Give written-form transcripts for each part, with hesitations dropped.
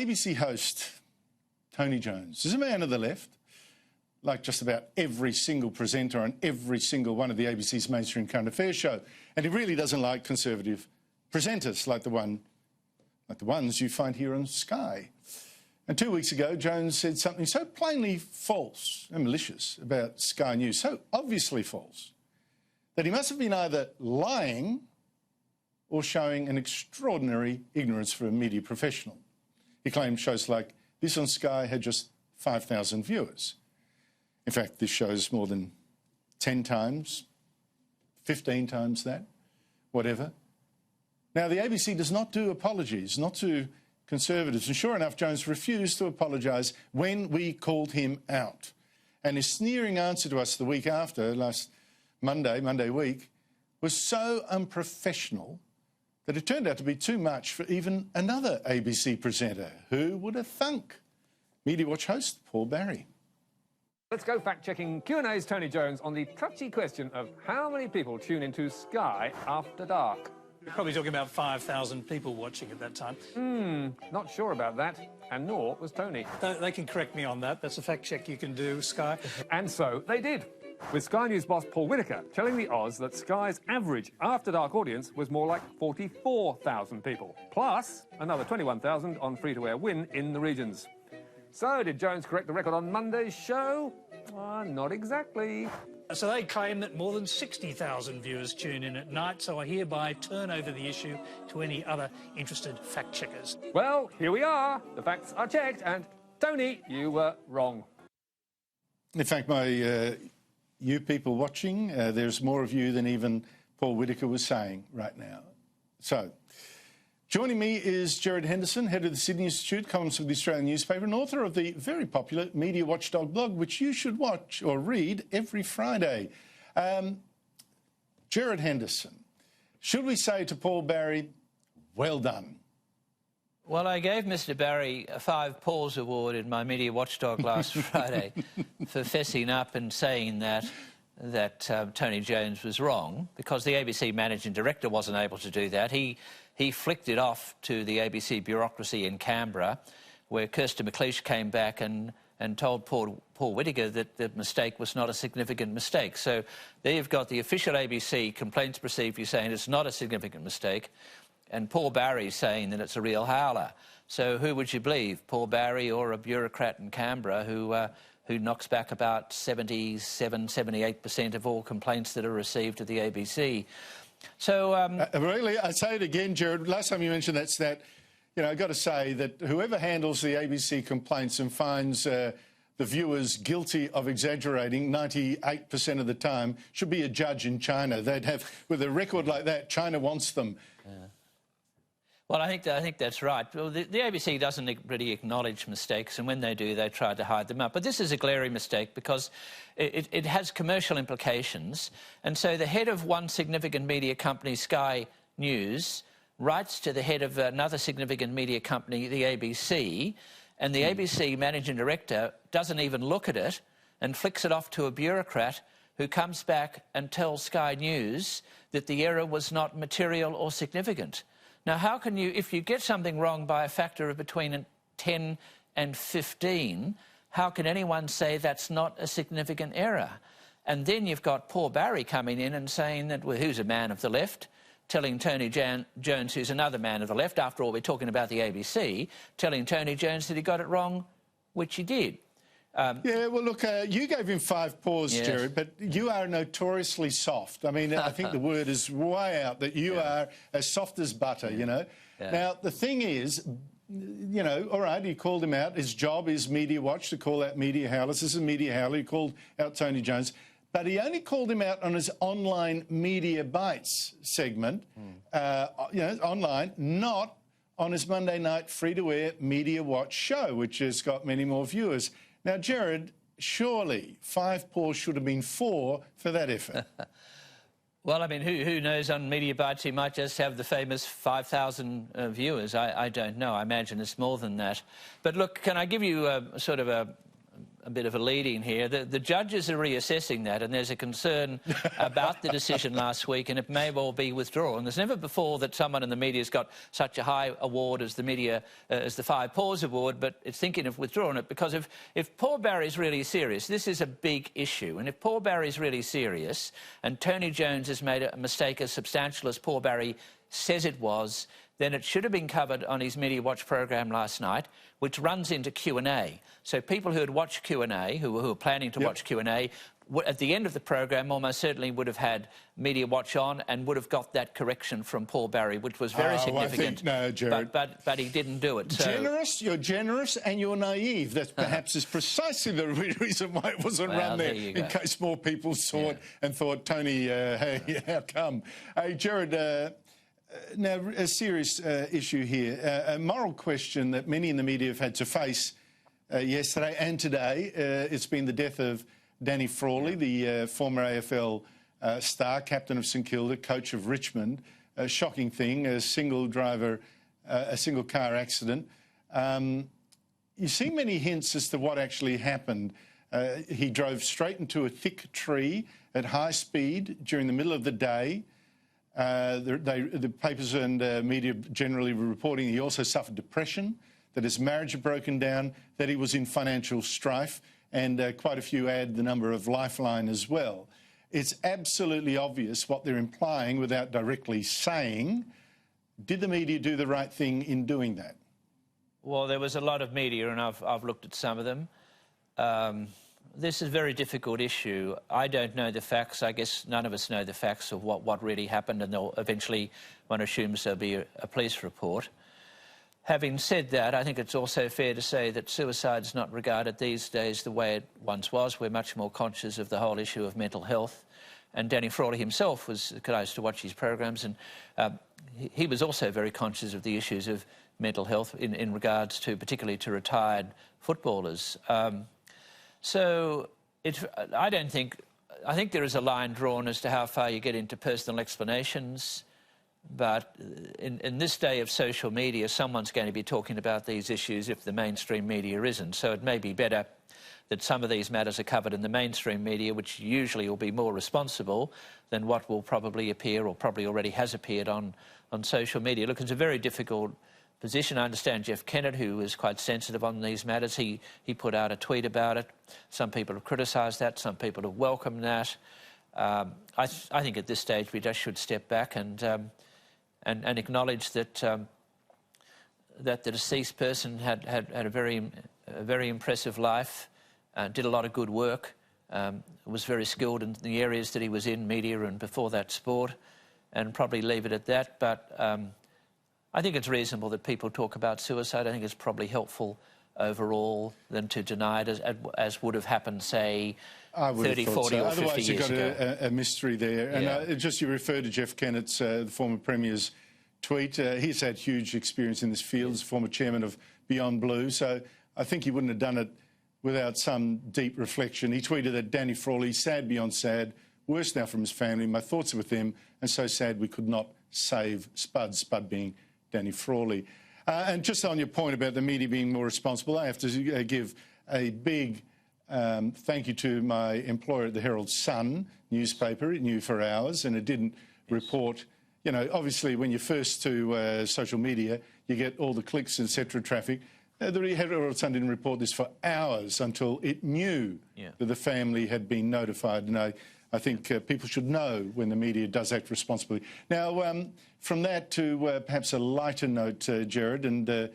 ABC host, Tony Jones, is a man of the left, like just about every single presenter on every single one of the ABC's mainstream current affairs show. And he really doesn't like conservative presenters like the ones you find here on Sky. And 2 weeks ago, Jones said something so plainly false and malicious about Sky News, so obviously false, that he must have been either lying or showing an extraordinary ignorance for a media professional. He claimed shows like this on Sky had just 5,000 viewers. In fact, this shows more than 10 times, 15 times that, whatever. Now, the ABC does not do apologies, not to Conservatives, and sure enough, Jones refused to apologise when we called him out. And his sneering answer to us the week after, last Monday week, was so unprofessional that it turned out to be too much for even another ABC presenter. Who would have thunk? Media Watch host Paul Barry. Let's go fact-checking Q&A's Tony Jones on the touchy question of how many people tune into Sky after dark. You're probably talking about 5,000 people watching at that time. Not sure about that, and nor was Tony. They can correct me on that. That's a fact check you can do, Sky. And so they did, with Sky News boss Paul Whitaker telling the Oz that Sky's average after-dark audience was more like 44,000 people, plus another 21,000 on free-to-air Win in the regions. So, did Jones correct the record on Monday's show? Not exactly. So they claim that more than 60,000 viewers tune in at night, so I hereby turn over the issue to any other interested fact-checkers. Well, here we are. The facts are checked, and Tony, you were wrong. In fact, you people watching, there's more of you than even Paul Whitaker was saying right now. So, joining me is GERARD Henderson, head of the Sydney Institute, columnist of the Australian newspaper, and author of the very popular Media Watchdog blog, which you should watch or read every Friday. GERARD Henderson, should we say to Paul Barry, well done? Well, I gave Mr. Barry a 5 Paws Award in my Media Watchdog last Friday for fessing up and saying that Tony Jones was wrong, because the ABC managing director wasn't able to do that. He flicked it off to the ABC bureaucracy in Canberra, where Kirsten McLeish came back and told Paul Whitaker that the mistake was not a significant mistake. So there you've got the official ABC complaints procedure saying it's not a significant mistake, and Paul Barry saying that it's a real howler. So who would you believe, Paul Barry or a bureaucrat in Canberra who knocks back about 77, 78% of all complaints that are received at the ABC? So, really, I say it again, GERARD. Last time you mentioned that stat, you know, I've got to say that whoever handles the ABC complaints and finds the viewers guilty of exaggerating 98% of the time should be a judge in China. They'd have, with a record like that, China wants them. Yeah. Well, I think that's right. Well, the ABC doesn't really acknowledge mistakes, and when they do, they try to hide them up. But this is a glaring mistake because it has commercial implications. And so the head of one significant media company, Sky News, writes to the head of another significant media company, the ABC, and the ABC managing director doesn't even look at it and flicks it off to a bureaucrat who comes back and tells Sky News that the error was not material or significant. Now, how can you, if you get something wrong by a factor of between 10 and 15, how can anyone say that's not a significant error? And then you've got Paul Barry coming in and saying that, well, who's a man of the left, telling Tony Jones, who's another man of the left, after all, we're talking about the ABC, telling Tony Jones that he got it wrong, which he did. Yeah, well, look, you gave him 5 paws, yes. GERARD, but you are notoriously soft. I mean, I think the word is way out, that you are as soft as butter, you know. Yeah. Now, the thing is, you know, all right, he called him out. His job is Media Watch to call out media howlers. This is a media howler. He called out Tony Jones. But he only called him out on his online Media Bites segment, you know, online, not on his Monday night free-to-air Media Watch show, which has got many more viewers. Now, GERARD, surely 5 paws should have been 4 for that effort. Well, I mean, who knows, on Media Bites he might just have the famous 5,000 viewers. I don't know. I imagine it's more than that. But look, can I give you sort of a bit of a lead-in here. The judges are reassessing that, and there's a concern about the decision last week, and it may well be withdrawn. There's never before that someone in the media's got such a high award as the media, as the 5 Paws Award, but it's thinking of withdrawing it because if Paul Barry's really serious, this is a big issue, and if Paul Barry's really serious and Tony Jones has made a mistake as substantial as Paul Barry says it was, then it should have been covered on his Media Watch program last night, which runs into Q&A. So people who had watched Q&A, who were planning to watch Q&A, at the end of the program almost certainly would have had Media Watch on and would have got that correction from Paul Barry, which was very significant. I think, no, Gerard. But he didn't do it. So. You're generous and you're naive. That perhaps is precisely the reason why it wasn't run there, in case more people saw it and thought, Tony, hey, how come? Hey, Gerard, now, a serious issue here, a moral question that many in the media have had to face yesterday and today. It's been the death of Danny Frawley, the former AFL star, captain of St Kilda, coach of Richmond. A shocking thing, a single car accident. You see many hints as to what actually happened. He drove straight into a thick tree at high speed during the middle of the day. The papers and media generally were reporting he also suffered depression, that his marriage had broken down, that he was in financial strife, and quite a few add the number of Lifeline as well. It's absolutely obvious what they're implying without directly saying. Did the media do the right thing in doing that? Well, there was a lot of media, and I've looked at some of them. This is a very difficult issue. I don't know the facts. I guess none of us know the facts of what really happened, and eventually one assumes there'll be a police report. Having said that, I think it's also fair to say that suicide's not regarded these days the way it once was. We're much more conscious of the whole issue of mental health. And Danny Frawley himself I used to watch his programs, and he was also very conscious of the issues of mental health in regards to, particularly to retired footballers. I think there is a line drawn as to how far you get into personal explanations, but in this day of social media, someone's going to be talking about these issues if the mainstream media isn't. So it may be better that some of these matters are covered in the mainstream media, which usually will be more responsible than what will probably appear or probably already has appeared on social media. Look, it's a very difficult position. I understand Jeff Kennett, who is quite sensitive on these matters, he put out a tweet about it. Some people have criticised that, some people have welcomed that. I think at this stage we just should step back and acknowledge that that the deceased person had a very impressive life, did a lot of good work, was very skilled in the areas that he was in, media and before that sport, and probably leave it at that. But I think it's reasonable that people talk about suicide. I think it's probably helpful overall than to deny it as would have happened, say, 30, 40 or 50 years ago. Otherwise you've got a mystery there. And just you refer to Jeff Kennett's, the former Premier's tweet. He's had huge experience in this field as former chairman of Beyond Blue, so I think he wouldn't have done it without some deep reflection. He tweeted that Danny Frawley, sad beyond sad, worse now from his family. My thoughts are with them, and so sad we could not save Spud being Danny Frawley. And just on your point about the media being more responsible, I have to give a big thank you to my employer at the Herald Sun newspaper. It knew for hours and it didn't report. You know, obviously when you're first to social media, you get all the clicks, etc., traffic. The Herald Sun didn't report this for hours until it knew that the family had been notified. And I think people should know when the media does act responsibly. Now, from that to perhaps a lighter note, Gerard, and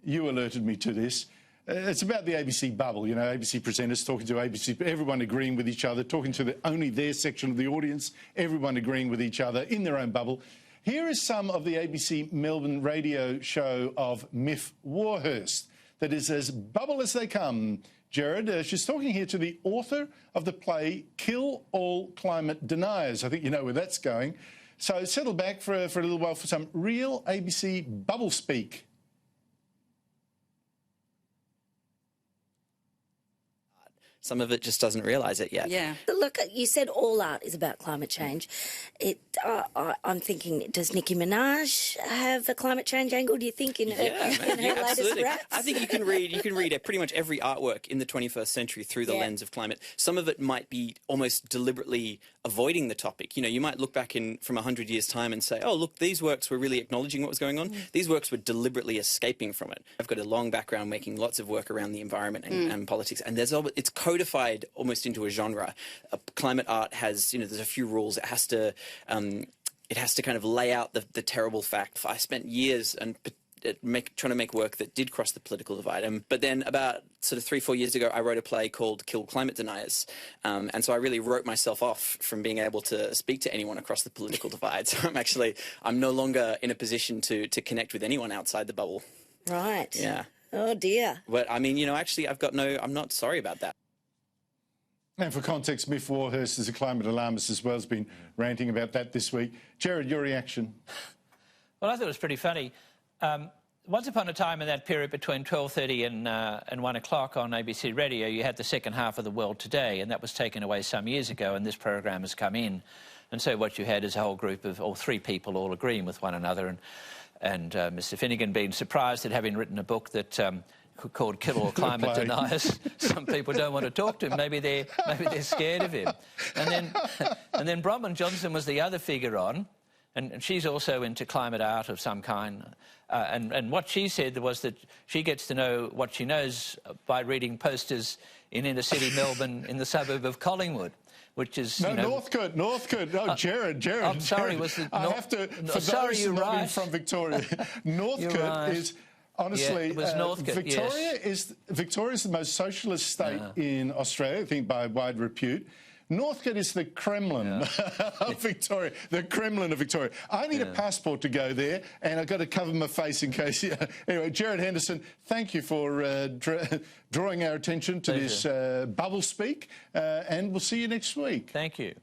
you alerted me to this. It's about the ABC bubble, you know, ABC presenters talking to ABC, everyone agreeing with each other, talking to only their section of the audience, everyone agreeing with each other in their own bubble. Here is some of the ABC Melbourne radio show of Miff Warhurst that is as bubble as they come. Gerard, she's talking here to the author of the play Kill All Climate Deniers. I think you know where that's going. So settle back for a little while for some real ABC bubble speak. Some of it just doesn't realise it yet. Yeah. Look, you said all art is about climate change. I'm thinking, does Nicki Minaj have a climate change angle, do you think, in her, latest absolutely. raps? I think you can read pretty much every artwork in the 21st century through the lens of climate. Some of it might be almost deliberately avoiding the topic. You know, you might look back from 100 years' time and say, oh, look, these works were really acknowledging what was going on. These works were deliberately escaping from it. I've got a long background making lots of work around the environment and politics, and it's codified almost into a genre. Climate art has, there's a few rules. It has to kind of lay out the terrible fact. I spent years trying to make work that did cross the political divide. But then about sort of 3-4 years ago, I wrote a play called Kill Climate Deniers. And so I really wrote myself off from being able to speak to anyone across the political divide. So I'm no longer in a position to connect with anyone outside the bubble. Right. Yeah. Oh, dear. But I mean, actually, I'm not sorry about that. And for context, Miff Warhurst is a climate alarmist as well, has been ranting about that this week. Gerard, your reaction? Well, I thought it was pretty funny. Once upon a time in that period between 12:30 and 1 o'clock on ABC Radio, you had the second half of The World Today, and that was taken away some years ago, and this program has come in. And so what you had is a whole group of, or three people all agreeing with one another, and Mr Finnegan being surprised at having written a book that called Kill All Climate Deniers. Some people don't want to talk to him. Maybe they're scared of him. And then Bronwyn Johnson was the other figure on, and she's also into climate art of some kind. And what she said was that she gets to know what she knows by reading posters in inner city Melbourne in the suburb of Collingwood, which is... Northcote. No, Gerard. I'm sorry, Gerard. was it... I have to... For sorry, those you're not right. from Victoria, Northcote is... Honestly, it was Northcote, Victoria yes. Victoria's the most socialist state in Australia, I think, by wide repute. Northcote is the Kremlin of Victoria, the Kremlin of Victoria. I need a passport to go there, and I've got to cover my face in case... Anyway, Gerard Henderson, thank you for drawing our attention to this bubble speak, and we'll see you next week. Thank you.